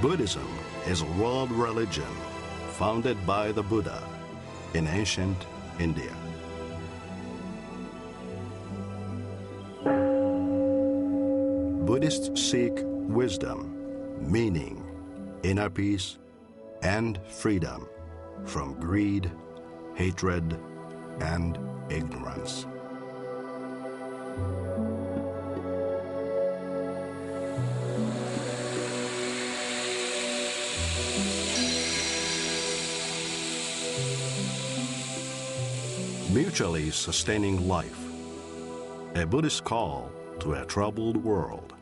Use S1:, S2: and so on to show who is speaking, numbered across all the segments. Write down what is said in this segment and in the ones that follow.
S1: Buddhism is a world religion founded by the Buddha in ancient India. Buddhists seek wisdom, meaning, inner peace, and freedom from greed, hatred, and ignorance. Mutually sustaining life, a Buddhist call to a troubled world.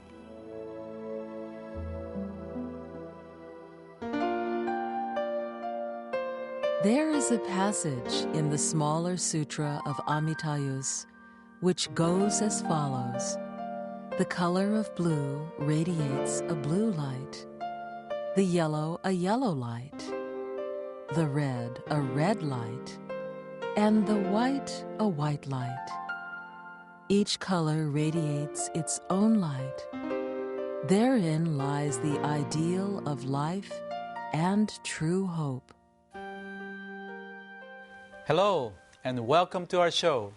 S2: There is a passage in the smaller sutra of Amitayus which goes as follows. The color of blue radiates a blue light, the yellow a yellow light, the red a red light, and the white a white light. Each color radiates its own light. Therein lies the ideal of life and true hope.
S3: Hello, and welcome to our show.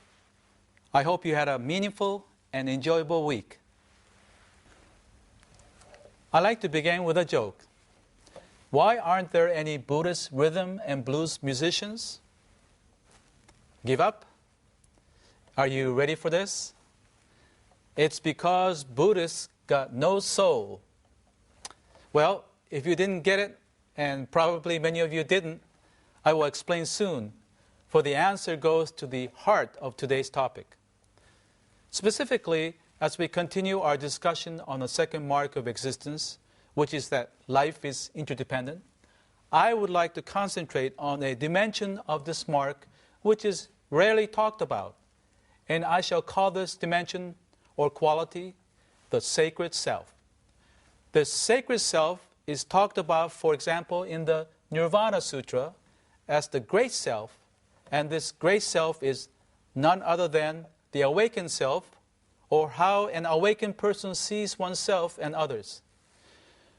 S3: I hope you had a meaningful and enjoyable week. I like to begin with a joke. Why aren't there any Buddhist rhythm and blues musicians? Give up? Are you ready for this? It's because Buddhists got no soul. Well, if you didn't get it, and probably many of you didn't, I will explain soon, for the answer goes to the heart of today's topic. Specifically, as we continue our discussion on the second mark of existence, which is that life is interdependent, I would like to concentrate on a dimension of this mark which is rarely talked about, and I shall call this dimension or quality the sacred self. The sacred self is talked about, for example, in the Nirvana Sutra as the great self, and this great self is none other than the awakened self, or how an awakened person sees oneself and others.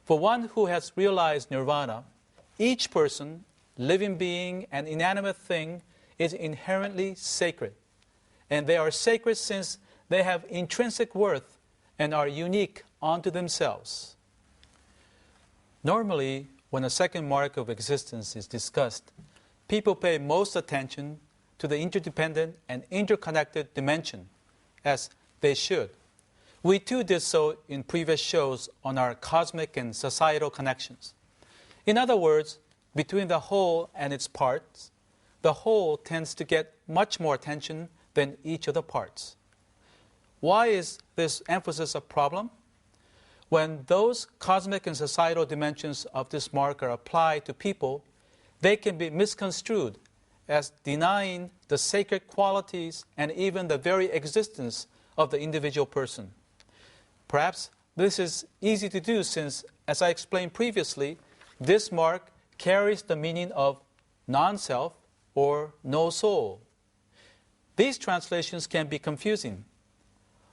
S3: For one who has realized nirvana, each person, living being, and inanimate thing is inherently sacred. And they are sacred since they have intrinsic worth and are unique unto themselves. Normally, when a second mark of existence is discussed, people pay most attention to the interdependent and interconnected dimension, as they should. We too did so in previous shows on our cosmic and societal connections. In other words, between the whole and its parts, the whole tends to get much more attention than each of the parts. Why is this emphasis a problem? When those cosmic and societal dimensions of this mark are applied to people, they can be misconstrued as denying the sacred qualities and even the very existence of the individual person. Perhaps this is easy to do since, as I explained previously, this mark carries the meaning of non-self or no soul. These translations can be confusing.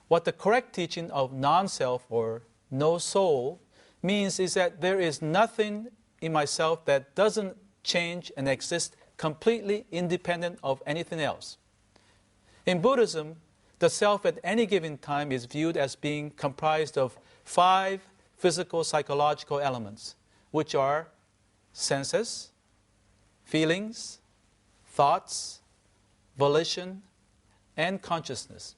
S3: What the correct teaching of non-self or no soul means is that there is nothing in myself that doesn't change and exist completely independent of anything else. In Buddhism, the self at any given time is viewed as being comprised of 5 physical psychological elements, which are senses, feelings, thoughts, volition, and consciousness.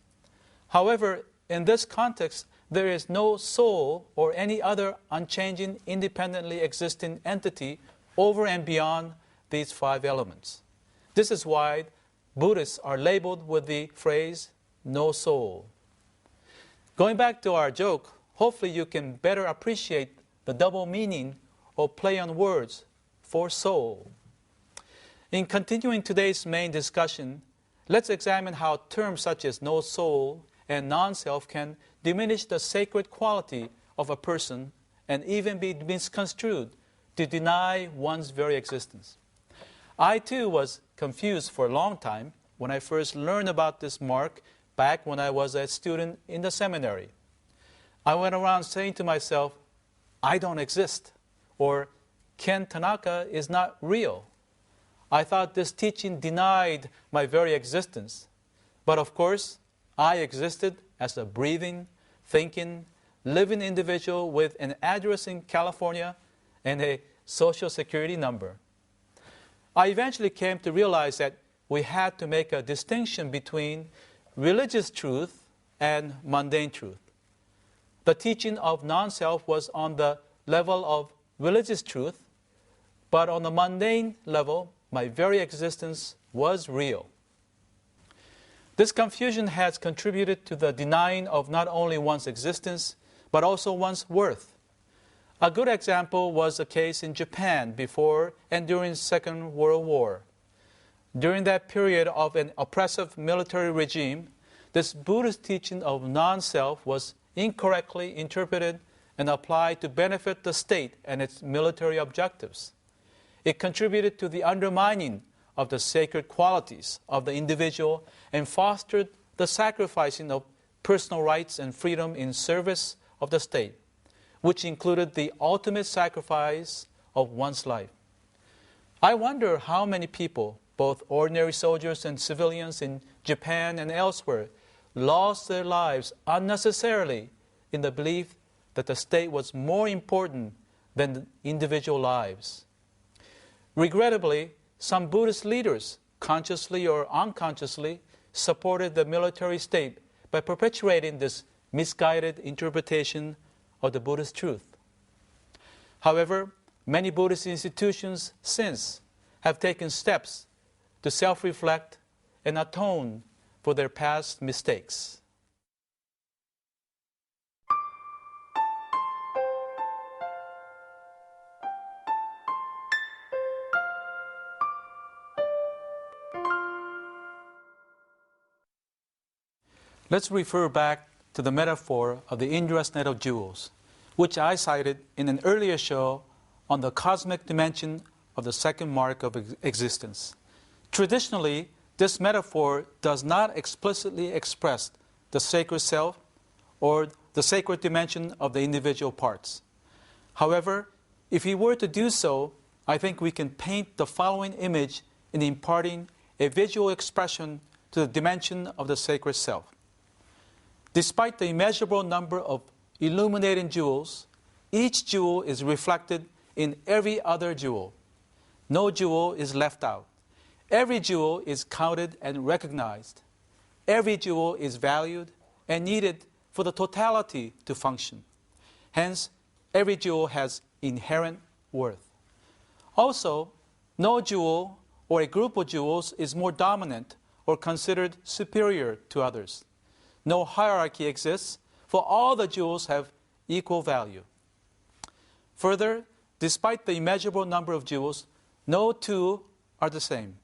S3: However, in this context, there is no soul or any other unchanging, independently existing entity over and beyond these 5 elements. This is why Buddhists are labeled with the phrase, no soul. Going back to our joke, hopefully you can better appreciate the double meaning or play on words for soul. In continuing today's main discussion, let's examine how terms such as no soul and non-self can diminish the sacred quality of a person and even be misconstrued to deny one's very existence. I too was confused for a long time when I first learned about this mark back when I was a student in the seminary. I went around saying to myself, I don't exist, or Ken Tanaka is not real. I thought this teaching denied my very existence. But of course, I existed as a breathing, thinking, living individual with an address in California and a social security number. I eventually came to realize that we had to make a distinction between religious truth and mundane truth. The teaching of non-self was on the level of religious truth, but on the mundane level, my very existence was real. This confusion has contributed to the denying of not only one's existence, but also one's worth. A good example was the case in Japan before and during the Second World War. During that period of an oppressive military regime, this Buddhist teaching of non-self was incorrectly interpreted and applied to benefit the state and its military objectives. It contributed to the undermining of the sacred qualities of the individual and fostered the sacrificing of personal rights and freedom in service of the state, which included the ultimate sacrifice of one's life. I wonder how many people, both ordinary soldiers and civilians in Japan and elsewhere, lost their lives unnecessarily in the belief that the state was more important than the individual lives. Regrettably, some Buddhist leaders, consciously or unconsciously, supported the military state by perpetuating this misguided interpretation of the Buddhist truth. However, many Buddhist institutions since have taken steps to self-reflect and atone for their past mistakes. Let's refer back to the metaphor of the Indras Net of Jewels, which I cited in an earlier show on the cosmic dimension of the second mark of existence. Traditionally, this metaphor does not explicitly express the sacred self or the sacred dimension of the individual parts. However, if we were to do so, I think we can paint the following image in imparting a visual expression to the dimension of the sacred self. Despite the immeasurable number of illuminating jewels, each jewel is reflected in every other jewel. No jewel is left out. Every jewel is counted and recognized. Every jewel is valued and needed for the totality to function. Hence, every jewel has inherent worth. Also, no jewel or a group of jewels is more dominant or considered superior to others. No hierarchy exists, for all the jewels have equal value. Further, despite the immeasurable number of jewels, no two are the same.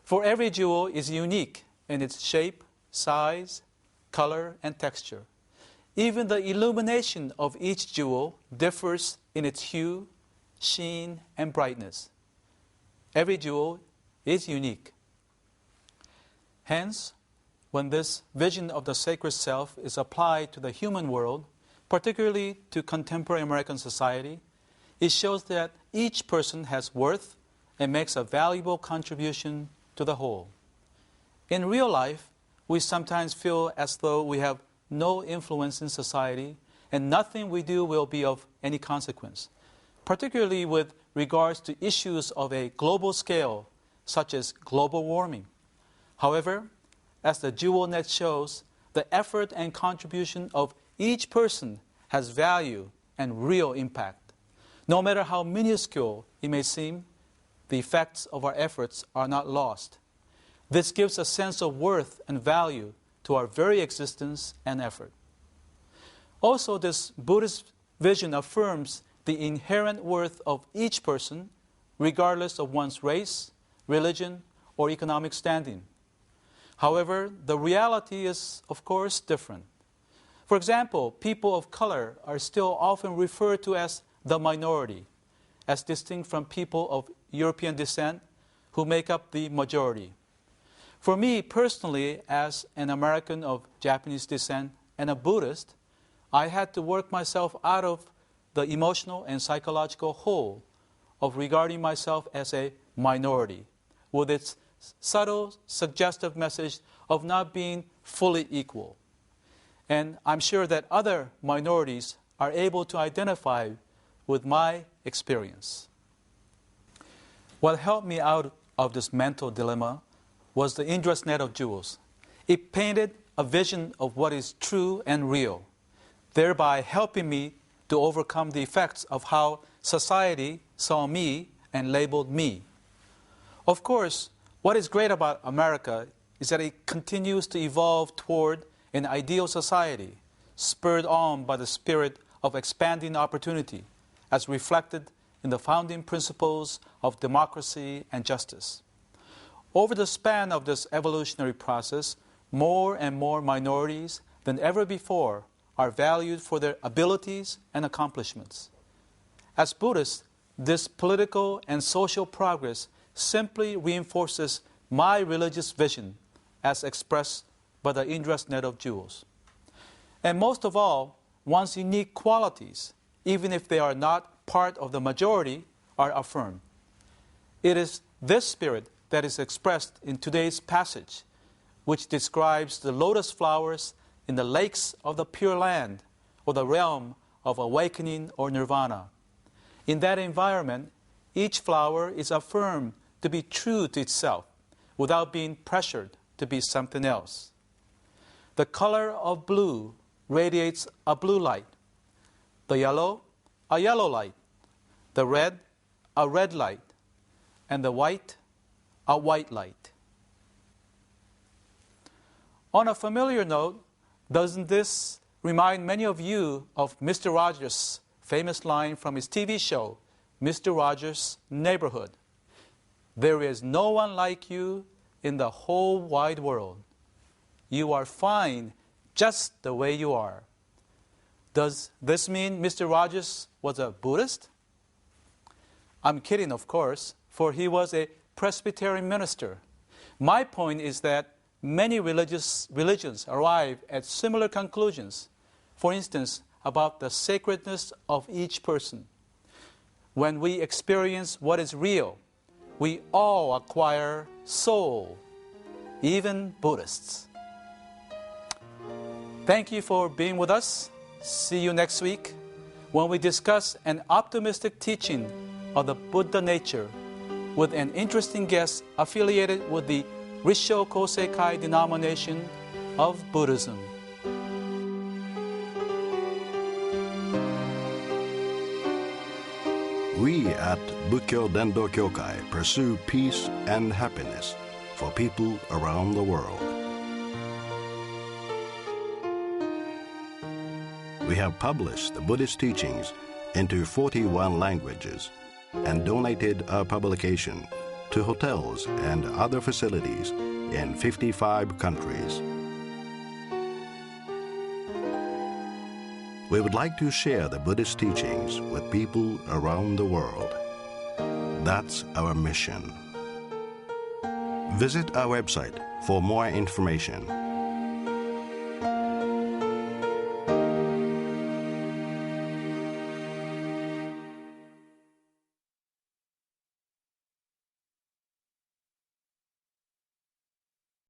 S3: For every jewel is unique in its shape, size, color, and texture. Even the illumination of each jewel differs in its hue, sheen, and brightness. Every jewel is unique. Hence, when this vision of the sacred self is applied to the human world, particularly to contemporary American society, it shows that each person has worth and makes a valuable contribution to the whole. In real life, we sometimes feel as though we have no influence in society and nothing we do will be of any consequence, particularly with regards to issues of a global scale, such as global warming. However, as the jewel net shows, the effort and contribution of each person has value and real impact. No matter how minuscule it may seem, the effects of our efforts are not lost. This gives a sense of worth and value to our very existence and effort. Also, this Buddhist vision affirms the inherent worth of each person, regardless of one's race, religion, or economic standing. However, the reality is, of course, different. For example, people of color are still often referred to as the minority, as distinct from people of European descent who make up the majority. For me personally, as an American of Japanese descent and a Buddhist, I had to work myself out of the emotional and psychological whole of regarding myself as a minority, with its subtle, suggestive message of not being fully equal. And I'm sure that other minorities are able to identify with my experience. What helped me out of this mental dilemma was the Indras Net of Jewels. It painted a vision of what is true and real, thereby helping me to overcome the effects of how society saw me and labeled me. Of course, what is great about America is that it continues to evolve toward an ideal society, spurred on by the spirit of expanding opportunity, as reflected in the founding principles of democracy and justice. Over the span of this evolutionary process, more and more minorities than ever before are valued for their abilities and accomplishments. As Buddhists, this political and social progress simply reinforces my religious vision as expressed by the Indras Net of Jewels. And most of all, one's unique qualities, even if they are not part of the majority, are affirmed. It is this spirit that is expressed in today's passage, which describes the lotus flowers in the lakes of the Pure Land, or the realm of awakening or nirvana. In that environment, each flower is affirmed to be true to itself, without being pressured to be something else. The color of blue radiates a blue light, the yellow, a yellow light, the red, a red light, and the white, a white light. On a familiar note, doesn't this remind many of you of Mr. Rogers' famous line from his TV show, Mr. Rogers' Neighborhood? There is no one like you in the whole wide world. You are fine just the way you are. Does this mean Mr. Rogers was a Buddhist? I'm kidding, of course, for he was a Presbyterian minister. My point is that many religions arrive at similar conclusions, for instance, about the sacredness of each person. When we experience what is real, we all acquire soul, even Buddhists. Thank you for being with us. See you next week when we discuss an optimistic teaching of the Buddha nature with an interesting guest affiliated with the Rissho Koseikai denomination of Buddhism.
S1: We at Bukkyo Dendo Kyokai pursue peace and happiness for people around the world. We have published the Buddhist teachings into 41 languages and donated our publication to hotels and other facilities in 55 countries. We would like to share the Buddhist teachings with people around the world. That's our mission. Visit our website for more information.